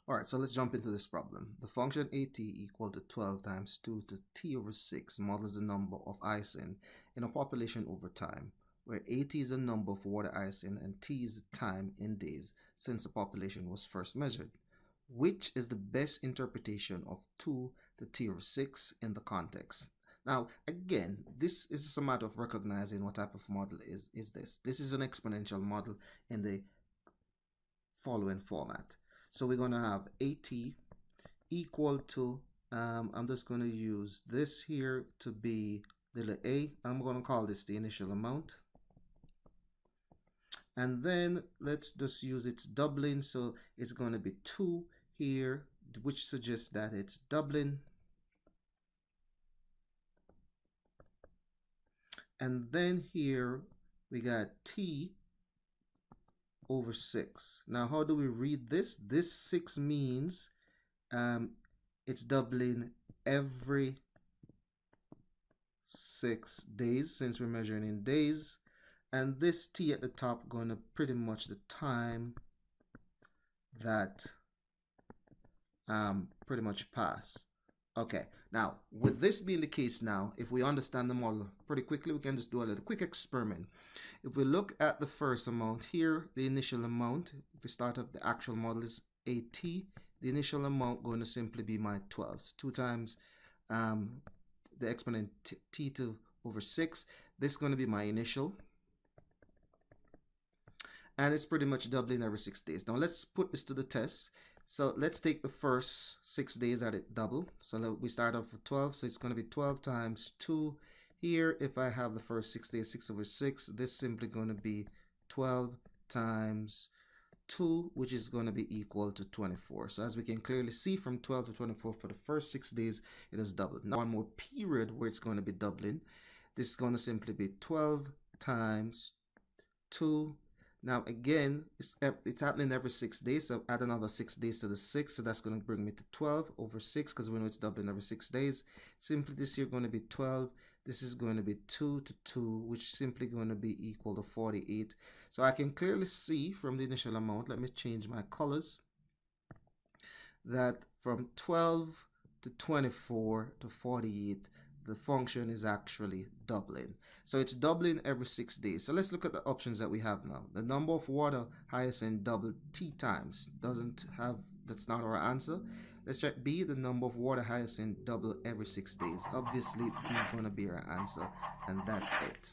All right, so let's jump into this problem. The function at equal to 12 times 2 to t over 6 models the number of hyacinth in a population over time, where at is the number of water hyacinth and t is the time in days since the population was first measured. Which is the best interpretation of 2 to t over 6 in the context? Now, again, this is just a matter of recognizing what type of model is this. This is an exponential model in the following format. So we're going to have at equal to, I'm just going to use this here to be the a. I'm going to call this the initial amount. And then let's just use its doubling. So it's going to be 2 here, which suggests that it's doubling. And then here we got t over 6. Now, how do we read this? This 6 means it's doubling every 6 days, since we're measuring in days. And this t at the top going to pretty much the time that pretty much pass. Okay, now with this being the case, now if we understand the model pretty quickly, we can just do a little quick experiment. If we look at the first amount here, the initial amount, if we start up the actual model is at, the initial amount going to simply be my 12. So 2 times the exponent t2 over 6. This is going to be my initial. And it's pretty much doubling every 6 days. Now let's put this to the test. So let's take the first 6 days at it double. So we start off with 12. So it's going to be 12 times 2. Here, if I have the first 6 days, 6 over 6, this is simply going to be 12 times 2, which is going to be equal to 24. So as we can clearly see, from 12 to 24 for the first 6 days, it has doubled. Now one more period where it's going to be doubling. This is going to simply be 12 times 2. Now again, it's happening every 6 days, so add another 6 days to the 6, so that's going to bring me to 12 over 6, because we know it's doubling every 6 days. Simply this here going to be 12, this is going to be 2 to 2, which is simply going to be equal to 48. So I can clearly see from the initial amount, let me change my colors, that from 12 to 24 to 48, the function is actually doubling. So it's doubling every 6 days. So let's look at the options that we have now. The number of water hyacinth doubled t times. That's not our answer. Let's check B, the number of water hyacinth double every 6 days. Obviously, B is going to be our answer, and that's it.